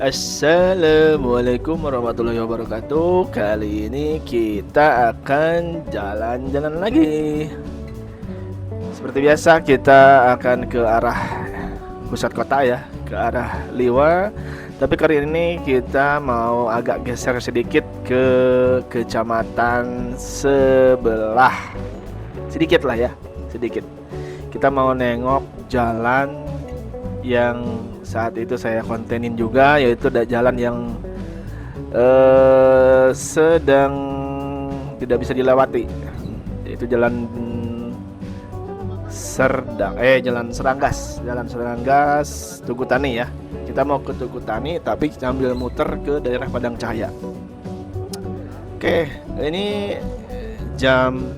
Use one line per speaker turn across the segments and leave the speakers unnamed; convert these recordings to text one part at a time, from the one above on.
Assalamualaikum warahmatullahi wabarakatuh. Kali ini kita akan jalan-jalan lagi. Seperti biasa kita akan ke arah pusat kota ya, ke arah Liwa. Tapi kali ini kita mau agak geser sedikit ke kecamatan sebelah. Sedikit lah ya, sedikit. Kita mau nengok jalan yang saat itu saya kontenin juga, yaitu jalan yang sedang tidak bisa dilewati, yaitu jalan Jalan Seranggas Tugu Tani ya. Kita mau ke Tugu Tani tapi sambil muter ke daerah Padang Cahaya. Oke, ini jam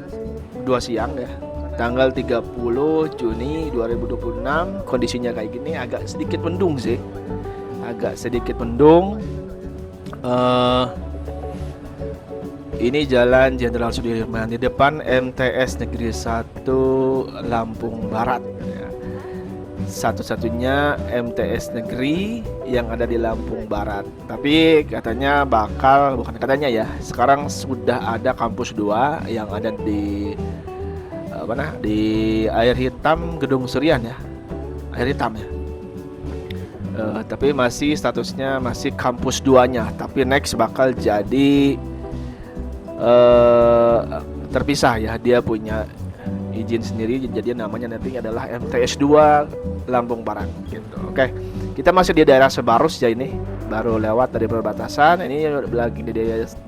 2 siang ya, tanggal 30 Juni 2026. Kondisinya kayak gini, agak sedikit mendung sih. Ini Jalan Jenderal Sudirman, di depan MTS Negeri 1 Lampung Barat ya. Satu-satunya MTS negeri yang ada di Lampung Barat. Tapi katanya bukan katanya ya, sekarang sudah ada kampus 2 yang ada di di Air Hitam Gedung Serian ya, Air Hitam ya. Tapi masih statusnya masih kampus 2-nya, tapi next bakal jadi terpisah ya. Dia punya izin sendiri, jadi namanya nanti adalah MTS 2 Lampung Barat gitu. Oke, kita masih di daerah Sebarus ya, ini baru lewat dari perbatasan. Ini lagi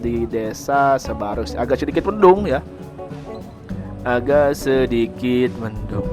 di desa Sebarus, agak sedikit mendung ya, agak sedikit mendung.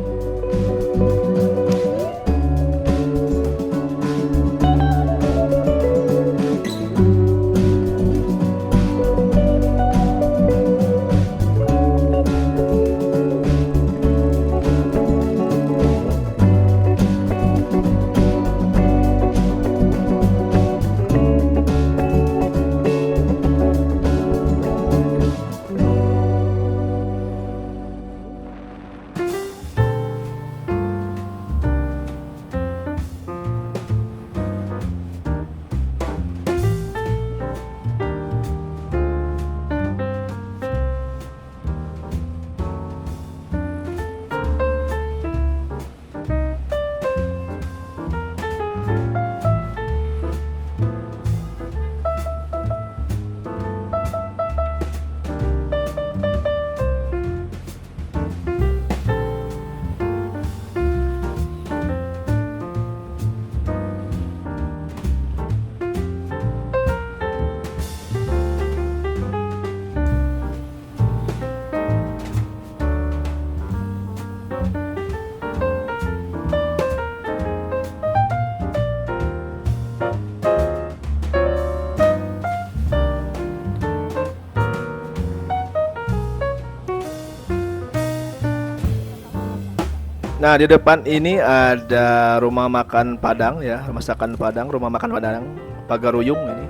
Nah, di depan ini ada rumah makan Padang ya, rumah makan Padang Pagaruyung ini.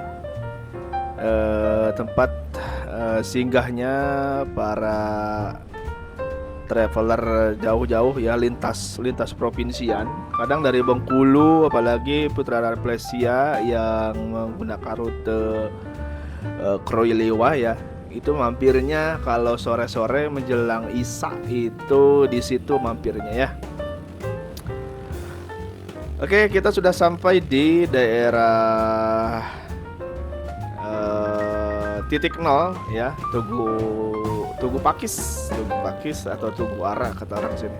Tempat singgahnya para traveler jauh-jauh ya, lintas provinsian. Kadang dari Bengkulu, apalagi Putra Arplesia yang menggunakan rute Kroiliwa ya. Itu mampirnya kalau sore-sore menjelang Isya, itu di situ mampirnya ya. Oke, kita sudah sampai di daerah titik 0 ya, Tugu Pakis atau Tugu Ara kata orang sini.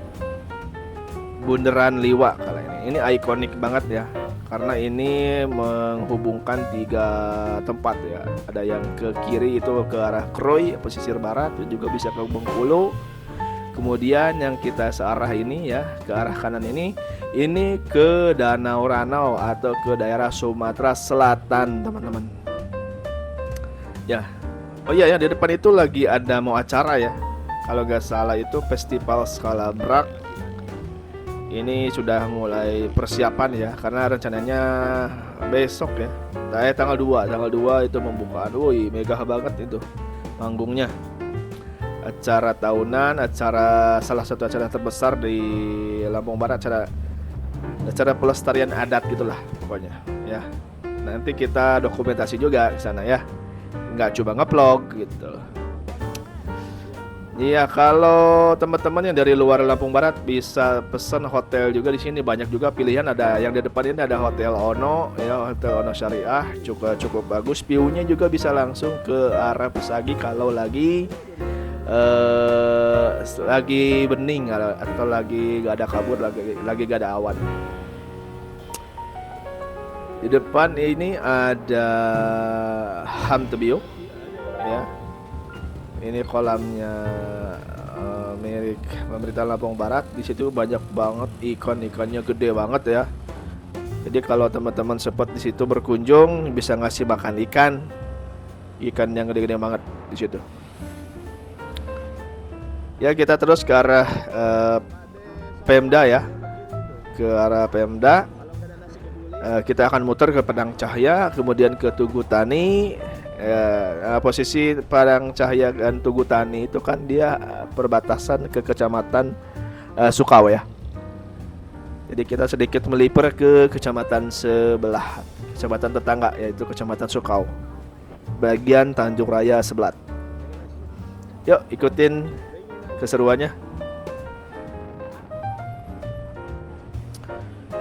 Bundaran Liwa kali ini. Ini ikonik banget ya, karena ini menghubungkan 3 tempat ya. Ada yang ke kiri itu ke arah Kroy, pesisir barat, juga bisa ke Bengkulu. Kemudian yang kita searah ini ya, ke arah kanan ini ke Danau Ranau atau ke daerah Sumatera Selatan, teman-teman. Ya. Oh iya ya, di depan itu lagi ada mau acara ya. Kalau gak salah itu Festival Skala Brak. Ini sudah mulai persiapan ya, karena rencananya besok ya. Tanggal 2 itu pembukaan. Wih, megah banget itu manggungnya. Acara tahunan, salah satu acara terbesar di Lampung Barat, acara pelestarian adat gitulah pokoknya ya. nanti kita dokumentasi juga ke sana ya, nggak cuma ngeplog gitu. Iya, kalau teman-teman yang dari luar Lampung Barat bisa pesan hotel juga di sini, banyak juga pilihan. Ada yang di depan ini ada Hotel Ono ya, Hotel Ono Syariah, cukup bagus. View-nya juga bisa langsung ke arah Pesagi kalau lagi bening atau lagi gak ada kabut, lagi gak ada awan. Di depan ini ada Hamtebio ya. Ini kolamnya milik pemerintah Lampung Barat. Di situ banyak banget ikan-ikannya, gede banget ya. Jadi kalau teman-teman sempat di situ berkunjung bisa ngasih makan ikan yang gede-gede banget di situ. Ya, kita terus ke arah Pemda ya. Ke arah Pemda. Kita akan muter ke Padang Cahaya, kemudian ke Tugu Tani. Posisi Padang Cahaya dan Tugu Tani itu kan dia perbatasan ke Kecamatan Sukau ya. Jadi kita sedikit melipir ke kecamatan sebelah, kecamatan tetangga, yaitu Kecamatan Sukau, bagian Tanjung Raya Seblat. Yuk ikutin keseruannya.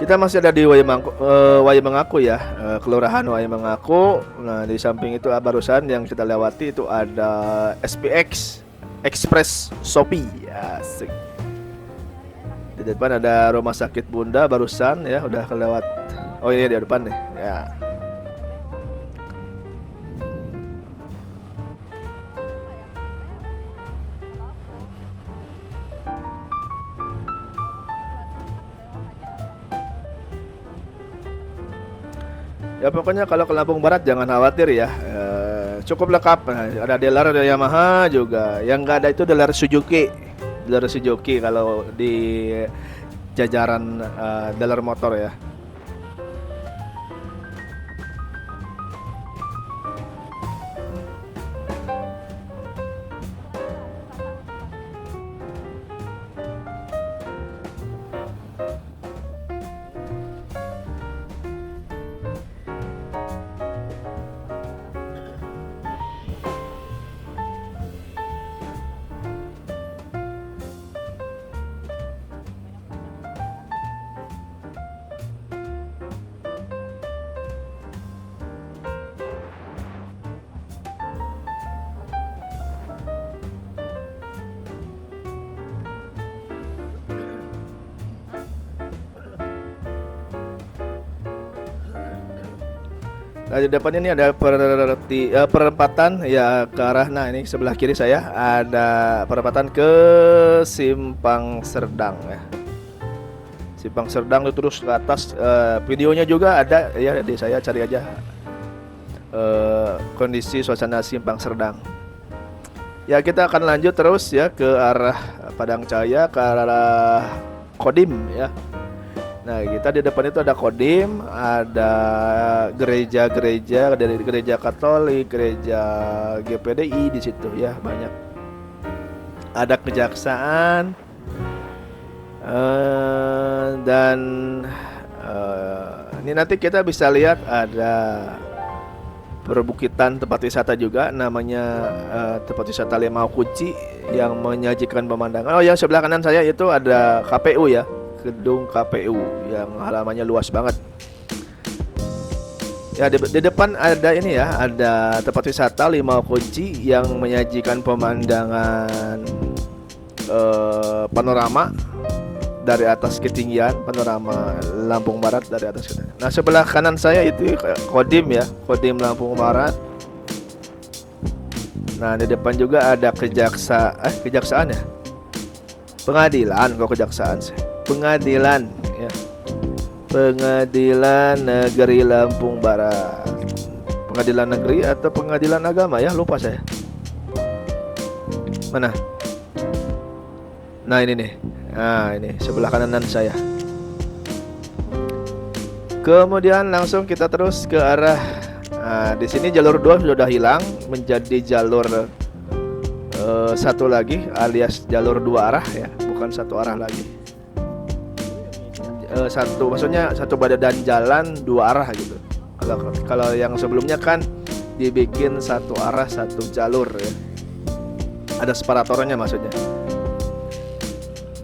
Kita masih ada di Waimangako ya, Kelurahan Waimangako. Nah, di samping itu barusan yang kita lewati itu ada SPX Express Shopee. Asik. Di depan ada Rumah Sakit Bunda barusan ya, udah kelewat. Oh ini di depan nih. Ya. Ya pokoknya kalau ke Lampung Barat jangan khawatir ya, cukup lengkap. Ada dealer, ada Yamaha juga. Yang nggak ada itu dealer Suzuki kalau di jajaran dealer motor ya. Nah, di depan ini ada perempatan ya ke arah, nah ini sebelah kiri saya ada perempatan ke Simpang Serdang ya. Simpang Serdang itu terus ke atas, videonya juga ada ya, di saya cari aja kondisi suasana Simpang Serdang. Ya kita akan lanjut terus ya ke arah Padang Cahaya, ke arah Kodim ya. Nah, kita di depan itu ada Kodim, ada gereja-gereja dari gereja Katolik, gereja GPDI di situ ya, banyak. Ada kejaksaan dan ini nanti kita bisa lihat ada perbukitan tempat wisata juga, namanya tempat wisata Lemau Kunci yang menyajikan pemandangan. Oh, yang sebelah kanan saya itu ada KPU ya. Gedung KPU yang halamannya luas banget. Ya di depan ada ini ya, ada tempat wisata Limau Kunci yang menyajikan pemandangan panorama dari atas ketinggian, panorama Lampung Barat dari atas ketinggian. Nah, sebelah kanan saya itu Kodim ya, Kodim Lampung Barat. Nah, di depan juga ada kejaksaan ya. Pengadilan, kok kejaksaan sih. Pengadilan ya. Pengadilan Negeri Lampung Barat. Pengadilan negeri atau pengadilan agama ya, lupa saya. Mana? Nah, ini nih. Nah, ini sebelah kanan saya. Kemudian langsung kita terus ke arah, nah, di sini jalur 2 sudah hilang menjadi jalur satu lagi, alias jalur 2 arah ya, bukan satu arah lagi. Maksudnya satu badan jalan 2 arah gitu. Kalau yang sebelumnya kan dibikin satu arah satu jalur ya. Ada separatornya maksudnya.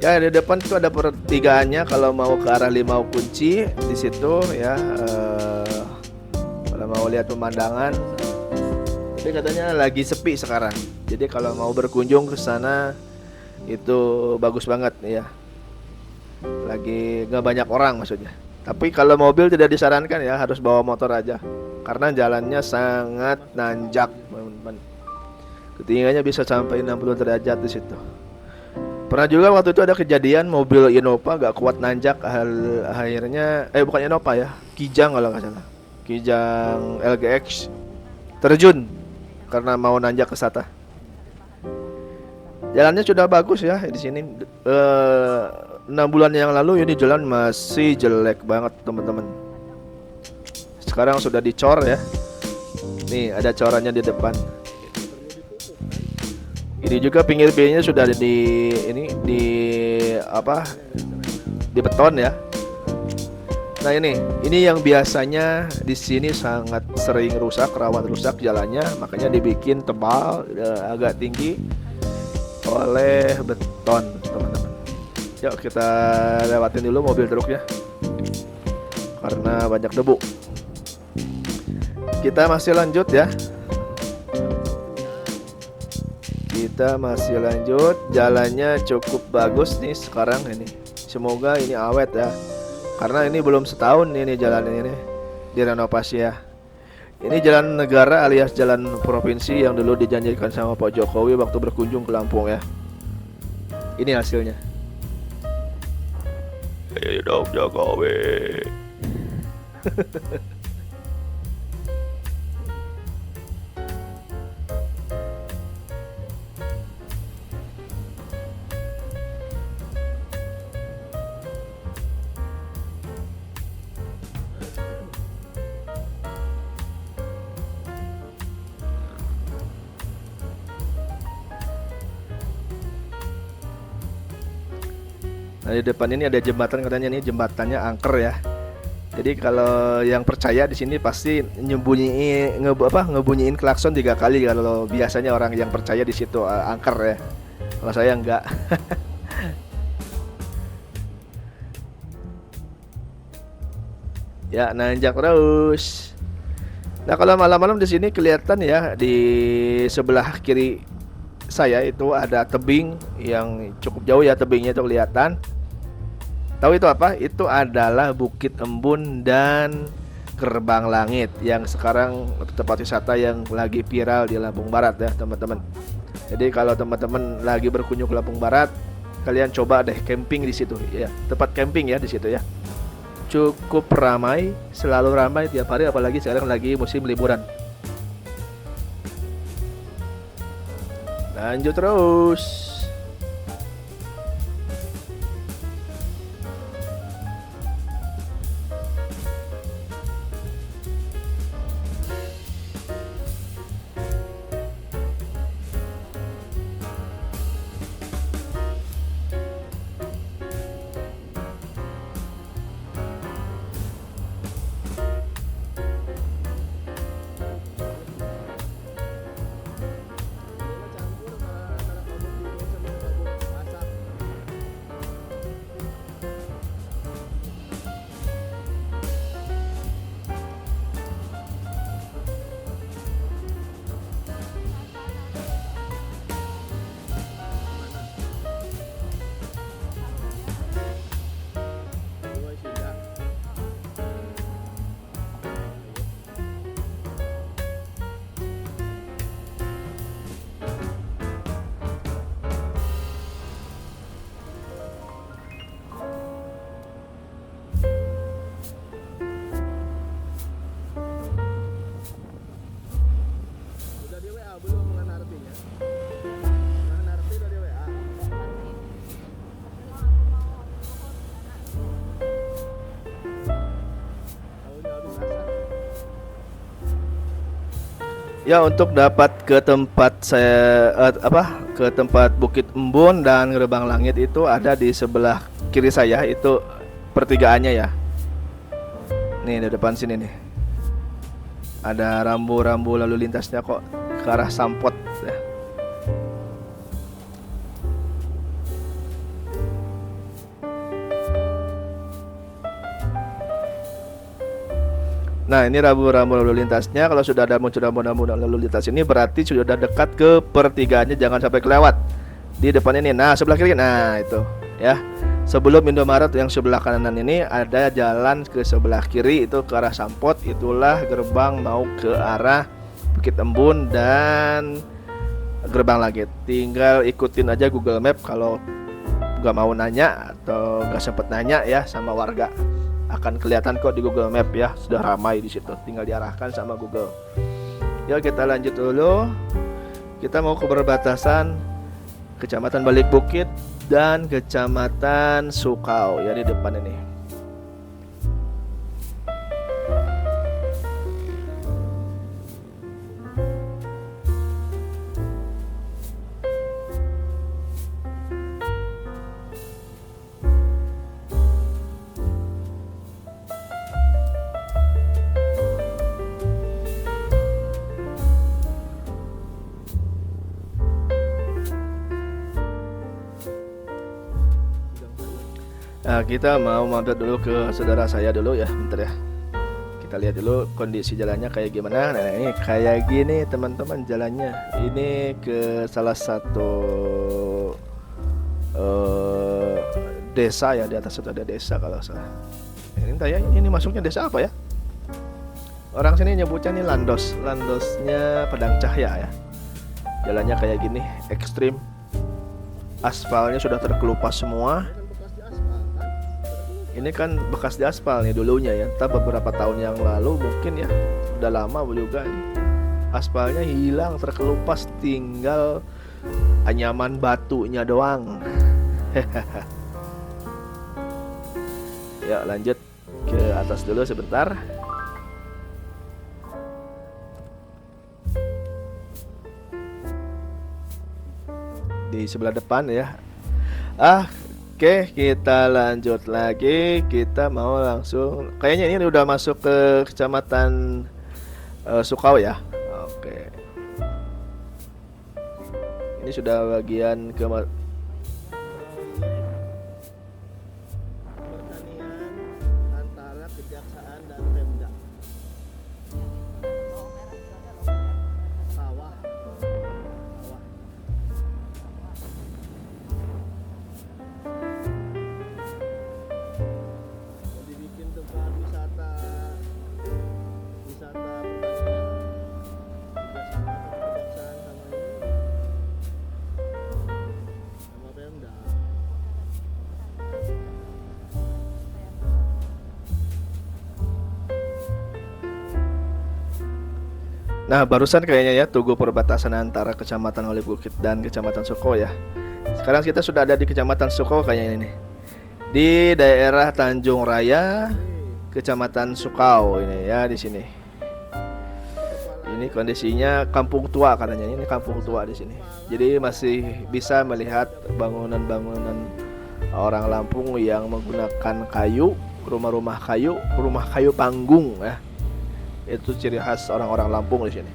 Ya di depan itu ada pertigaannya kalau mau ke arah Limau Kunci di situ ya. Kalau mau lihat pemandangan, tapi katanya lagi sepi sekarang. Jadi kalau mau berkunjung ke sana itu bagus banget ya. Lagi nggak banyak orang maksudnya. Tapi kalau mobil tidak disarankan ya, harus bawa motor aja. Karena jalannya sangat nanjak, teman-teman. Ketinggiannya bisa sampai 60 derajat di situ. Pernah juga waktu itu ada kejadian mobil Innova gak kuat nanjak, akhirnya bukan Innova ya, Kijang kalau nggak salah, Kijang LGX terjun karena mau nanjak ke sana. Jalannya sudah bagus ya di sini. 6 bulan yang lalu ini jalan masih jelek banget teman-teman. Sekarang sudah dicor ya. Nih ada corannya di depan. Ini juga pinggir B-nya sudah di beton ya. Nah ini yang biasanya di sini sangat sering rusak, rawan rusak jalannya, makanya dibikin tebal, agak tinggi oleh beton, teman-teman. Yuk kita lewatin dulu mobil truknya, karena banyak debu. Kita masih lanjut ya. Kita masih lanjut, jalannya cukup bagus nih sekarang ini. Semoga ini awet ya. Karena ini belum setahun ini jalan ini direnovasi ya. Ini jalan negara alias jalan provinsi yang dulu dijanjikan sama Pak Jokowi waktu berkunjung ke Lampung ya. Ini hasilnya. Hidup Jokowi. Nah di depan ini ada jembatan, katanya nih jembatannya angker ya. Jadi kalau yang percaya di sini pasti ngebunyiin klakson 3 kali kalau biasanya orang yang percaya di situ angker ya. Kalau saya enggak. Ya nanjak terus. Nah kalau malam-malam di sini kelihatan ya, di sebelah kiri saya itu ada tebing yang cukup jauh ya, tebingnya itu kelihatan. Tahu itu apa? Itu adalah Bukit Embun dan Gerbang Langit yang sekarang tempat wisata yang lagi viral di Lampung Barat ya, teman-teman. Jadi kalau teman-teman lagi berkunjung ke Lampung Barat, kalian coba deh camping di situ ya. Tempat camping ya di situ ya. Cukup ramai, selalu ramai tiap hari, apalagi sekarang lagi musim liburan. Lanjut terus. Ya untuk dapat ke tempat ke tempat Bukit Embun dan Gerbang Langit itu ada di sebelah kiri saya, itu pertigaannya ya. Nih di depan sini nih. Ada rambu-rambu lalu lintasnya kok ke arah Sampot ya. Nah, ini rambu-rambu lalu lintasnya. Kalau sudah ada muncul rambu-rambu lalu lintas ini berarti sudah dekat ke pertigaannya, jangan sampai kelewat. Di depan ini. Nah, sebelah kiri. Nah, itu ya. Sebelum Indomaret yang sebelah kanan ini ada jalan ke sebelah kiri itu ke arah Sampot, itulah gerbang mau ke arah Bukit Embun dan gerbang lagi. Tinggal ikutin aja Google Map kalau nggak mau nanya atau nggak sempet nanya ya sama warga. Akan kelihatan kok di Google Map ya, sudah ramai di situ. Tinggal diarahkan sama Google. Yuk kita lanjut dulu. Kita mau ke perbatasan Kecamatan Balik Bukit dan Kecamatan Sukau ya di depan ini. Nah, kita mau mampir dulu ke saudara saya dulu ya, bentar ya. Kita lihat dulu kondisi jalannya kayak gimana. Nah, ini kayak gini teman-teman jalannya. Ini ke salah satu desa ya, di atas itu ada desa kalau salah. Ini entah ya, ini masuknya desa apa ya? Orang sini nyebutnya nih Landos, Landosnya Padang Cahya ya. Jalannya kayak gini, ekstrim. Aspalnya sudah terkelupas semua. Ini kan bekas diaspal nih dulunya ya. Entah beberapa tahun yang lalu mungkin ya. Udah lama juga ini. Aspalnya hilang, terkelupas, tinggal anyaman batunya doang. Ya lanjut ke atas dulu sebentar. Di sebelah depan ya. Oke, kita lanjut lagi. Kita mau langsung, kayaknya ini udah masuk ke Kecamatan Sukau ya. Oke. Ini sudah bagian ke pertanian antara Kejaksaan dan Pemda. Sawah. Dibikin tempat wisata pertanian sama Pemda. Nah, barusan kayaknya ya tugu perbatasan antara Kecamatan Balik Bukit dan Kecamatan Sukau ya. Sekarang kita sudah ada di Kecamatan Sukau kayaknya ini. Di daerah Tanjung Raya, Kecamatan Sukau ini ya di sini. Ini kondisinya kampung tua katanya. Ini kampung tua di sini. Jadi masih bisa melihat bangunan-bangunan orang Lampung yang menggunakan kayu, rumah kayu panggung ya. Itu ciri khas orang-orang Lampung di sini.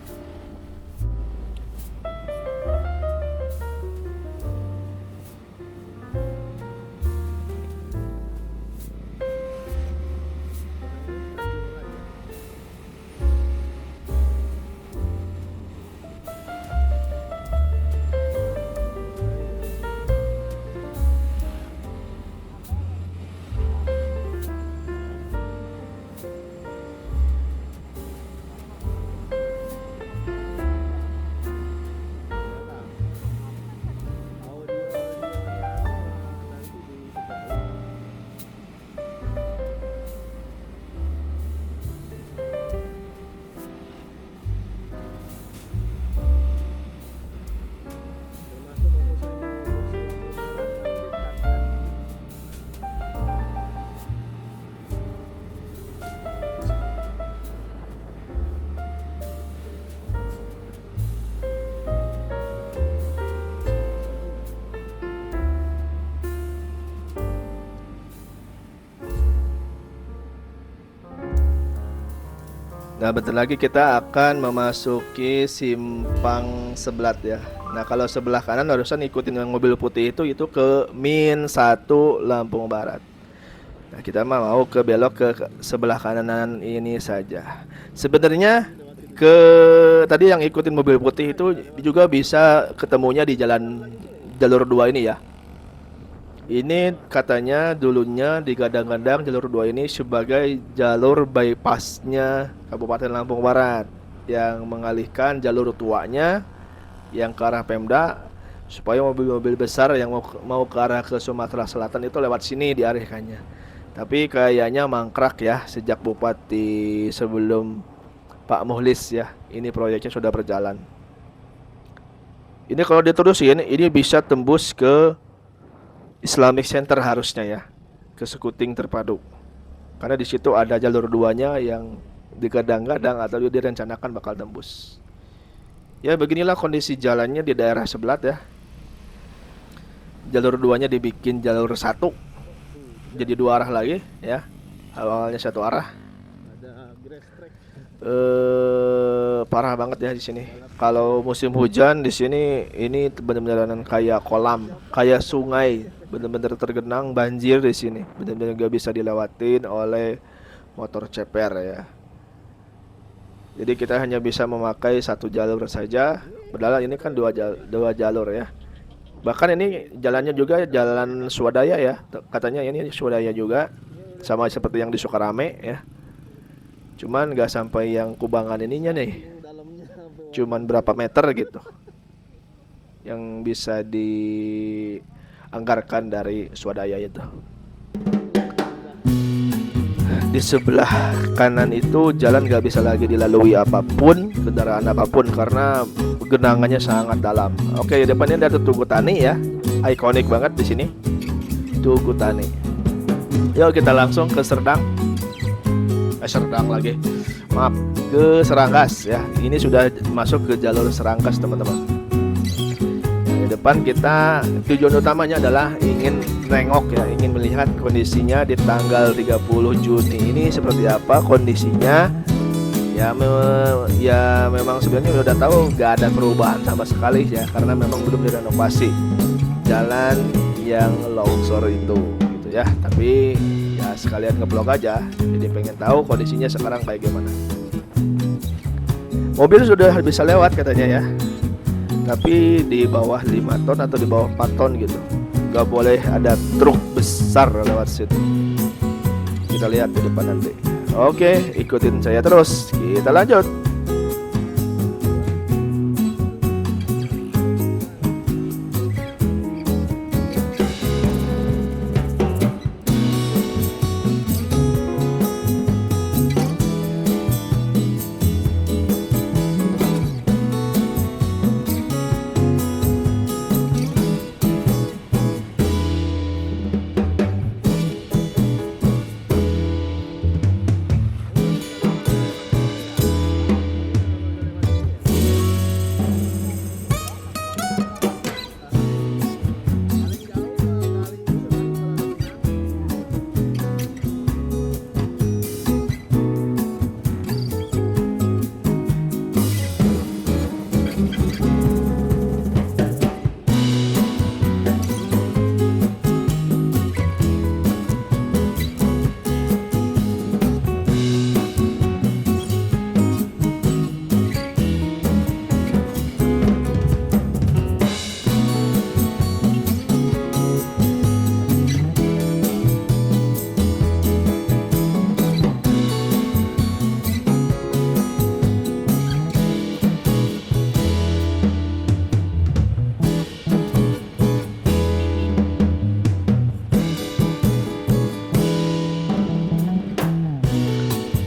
Nah, bentar lagi kita akan memasuki simpang Seblat ya. Nah, kalau sebelah kanan harusnya ikutin yang mobil putih itu ke -1 Lampung Barat. Nah, kita mau ke belok ke sebelah kanan ini saja. Sebenarnya ke tadi yang ikutin mobil putih itu juga bisa ketemunya di jalan jalur 2 ini ya. Ini katanya dulunya digadang-gadang jalur 2 ini sebagai jalur bypassnya Kabupaten Lampung Barat yang mengalihkan jalur tuanya yang ke arah Pemda supaya mobil-mobil besar yang mau ke arah ke Sumatera Selatan itu lewat sini diarahkannya. Tapi kayaknya mangkrak ya sejak Bupati sebelum Pak Muhlis ya. Ini proyeknya sudah berjalan. Ini kalau diterusin ini bisa tembus ke Islamic Center harusnya ya, ke Sekuting Terpadu. Karena di situ ada jalur 2-nya yang digadang-gadang atau direncanakan bakal tembus. Ya beginilah kondisi jalannya di daerah Seblat ya. Jalur 2-nya dibikin jalur 1. Jadi 2 arah lagi ya. Awalnya 1 arah. Parah banget ya di sini. Kalau musim hujan di sini ini benar-benar kayak kolam, kayak sungai, benar-benar tergenang banjir di sini. Benar-benar gak bisa dilewatin oleh motor ceper ya. Jadi kita hanya bisa memakai 1 jalur saja. Padahal ini kan 2 jalur ya. Bahkan ini jalannya juga jalan swadaya ya. Katanya ini swadaya juga, sama seperti yang di Sukarame ya. Cuman gak sampai yang Kubangan ininya nih. Cuman berapa meter gitu yang bisa dianggarkan dari swadaya itu. Di sebelah kanan itu jalan gak bisa lagi dilalui apapun, kendaraan apapun karena genangannya sangat dalam. Oke, di depannya ada Tugu Tani ya. Ikonik banget di sini. Tugu Tani. Yuk kita langsung ke Serdang. Serdang lagi. Maaf, ke Serangkas ya. Ini sudah masuk ke jalur Serangkas, teman-teman. Di depan kita tujuan utamanya adalah ingin nengok ya, ingin melihat kondisinya di tanggal 30 Juni ini seperti apa kondisinya. Ya memang sebenarnya udah tahu gak ada perubahan sama sekali ya, karena memang belum direnovasi jalan yang longsor itu gitu ya. Tapi ya sekalian ngeblog aja, jadi pengen tahu kondisinya sekarang kayak gimana. Mobil sudah bisa lewat katanya ya, tapi di bawah 5 ton atau di bawah 4 ton gitu. Gak boleh ada truk besar lewat situ. Kita lihat di depan nanti. Oke, ikutin saya terus. Kita lanjut.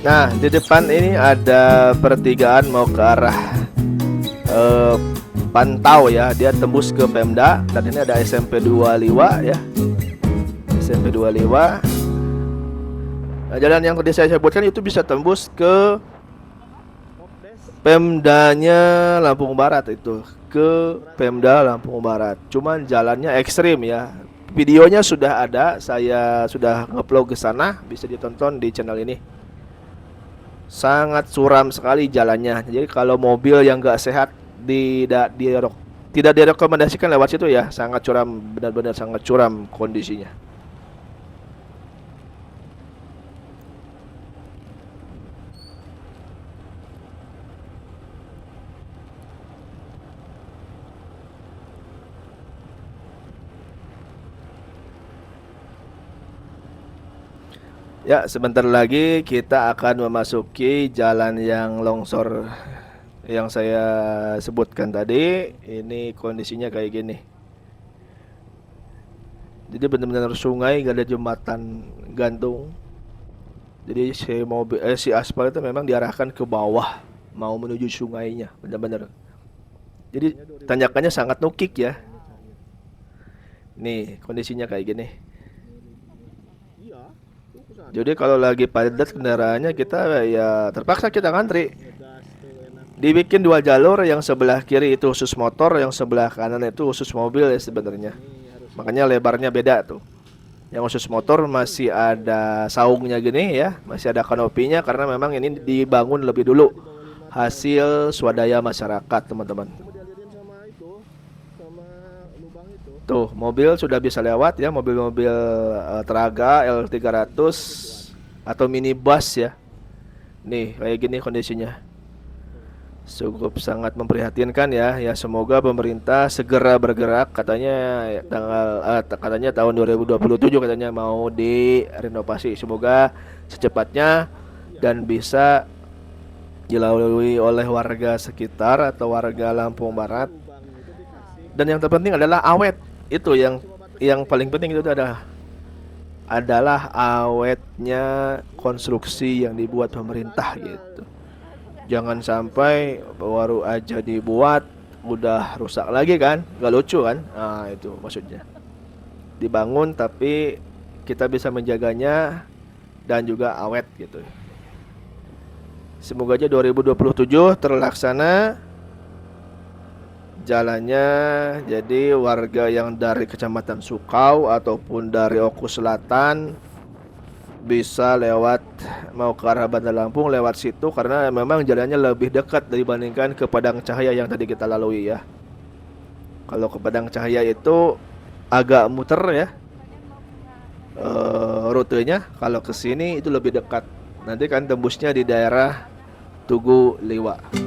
Nah, di depan ini ada pertigaan mau ke arah Pantau ya. Dia tembus ke Pemda. Dan ini ada SMP 2 Liwa ya. SMP 2 Liwa. Nah, jalan yang tadi saya sebutkan itu bisa tembus ke Pemdanya Lampung Barat itu. Ke Pemda Lampung Barat. Cuman jalannya ekstrim ya. Videonya sudah ada, saya sudah ngeupload ke sana, bisa ditonton di channel ini. sangat suram sekali jalannya. Jadi kalau mobil yang nggak sehat tidak direkomendasikan lewat situ ya. Sangat curam, benar-benar sangat curam kondisinya. Ya, sebentar lagi kita akan memasuki jalan yang longsor yang saya sebutkan tadi. Ini kondisinya kayak gini. Jadi benar-benar sungai, gak ada jembatan gantung. Jadi si aspal itu memang diarahkan ke bawah, mau menuju sungainya, benar-benar. Jadi tanjakannya sangat nukik ya. Nih kondisinya kayak gini. Jadi kalau lagi padat kendaraannya kita ya terpaksa kita ngantri. Dibikin dua jalur, yang sebelah kiri itu khusus motor, yang sebelah kanan itu khusus mobil ya sebenarnya. Makanya lebarnya beda tuh. Yang khusus motor masih ada saungnya gini ya, masih ada kanopinya karena memang ini dibangun lebih dulu. Hasil swadaya masyarakat, teman-teman. Tuh, mobil sudah bisa lewat ya, mobil-mobil Traga L300 atau minibus ya. Nih, kayak gini kondisinya. Cukup sangat memprihatinkan ya. Ya semoga pemerintah segera bergerak, katanya tahun 2027 katanya mau direnovasi. Semoga secepatnya dan bisa dilalui oleh warga sekitar atau warga Lampung Barat. Dan yang terpenting adalah awet. Itu yang paling penting itu adalah awetnya konstruksi yang dibuat pemerintah gitu. Jangan sampai baru aja dibuat udah rusak lagi kan, gak lucu kan. Nah itu maksudnya, dibangun tapi kita bisa menjaganya dan juga awet gitu. Semoga aja 2027 terlaksana jalannya. Jadi warga yang dari Kecamatan Sukau ataupun dari Oku Selatan bisa lewat, mau ke arah Bandar Lampung lewat situ, karena memang jalannya lebih dekat dibandingkan ke Padang Cahaya yang tadi kita lalui ya. Kalau ke Padang Cahaya itu agak muter ya rutenya. Kalau ke sini itu lebih dekat. Nanti kan tembusnya di daerah Tugu Liwa.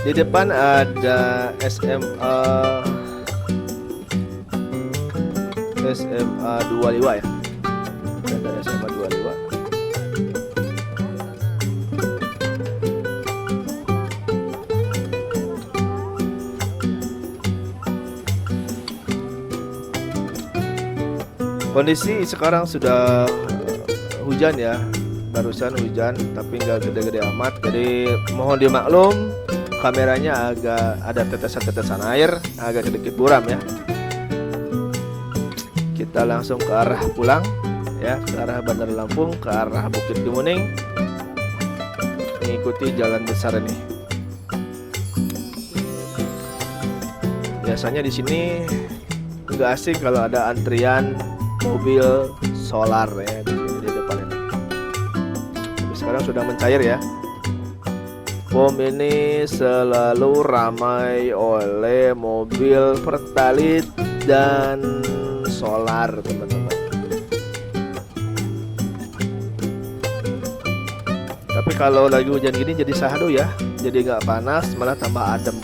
Di depan ada SMA 25 ya. Ada SMA 25. Kondisi sekarang sudah hujan ya. Barusan hujan tapi nggak gede-gede amat. Jadi mohon dimaklum, kameranya agak ada tetesan-tetesan air, agak sedikit buram ya. Kita langsung ke arah pulang ya, ke arah Bandar Lampung, ke arah Bukit Kemuning. Mengikuti jalan besar ini. Biasanya di sini nggak asing kalau ada antrian mobil solar ya di depan ini. Tapi sekarang sudah mencair ya. POM ini selalu ramai oleh mobil pertalit dan solar, teman-teman. Tapi kalau lagi hujan gini jadi sahdu ya, jadi nggak panas, malah tambah adem.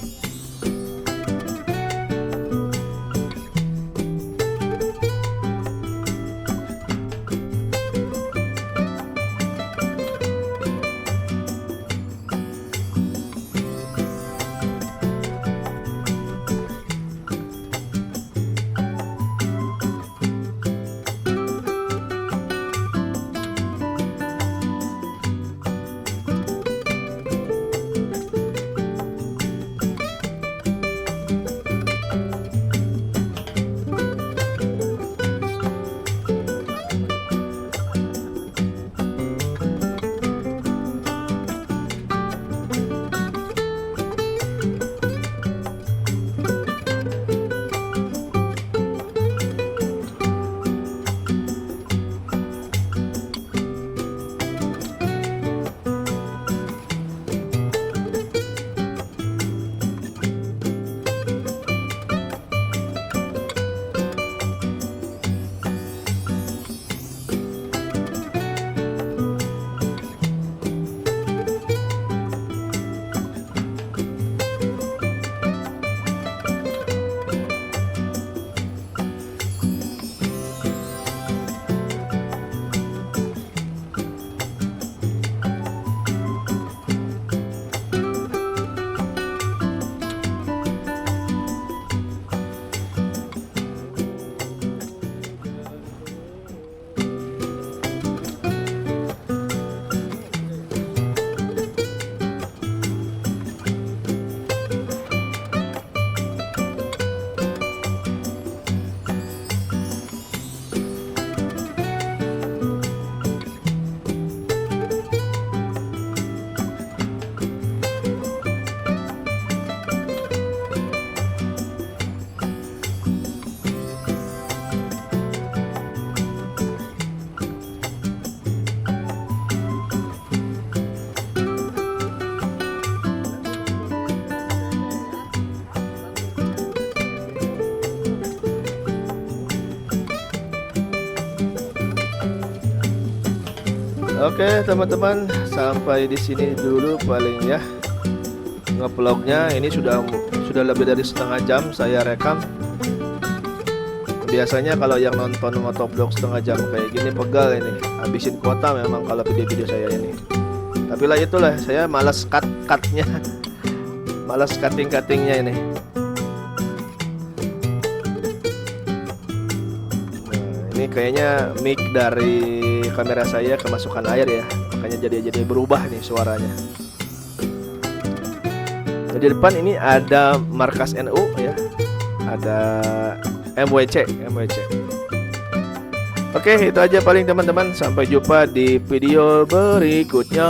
Oke teman-teman, sampai di sini dulu paling ya ngevlognya. Ini sudah lebih dari setengah jam saya rekam. Biasanya kalau yang nonton motovlog setengah jam kayak gini pegal ini, habisin kuota memang kalau video-video saya ini. Tapi lah itulah, saya malas cutnya, malas cuttingnya ini. Nah, ini kayaknya mic dari kamera saya kemasukan air ya, makanya jadi berubah nih suaranya. Di depan ini ada markas NU ya, ada MWC. Oke, itu aja paling teman-teman. Sampai jumpa di video berikutnya.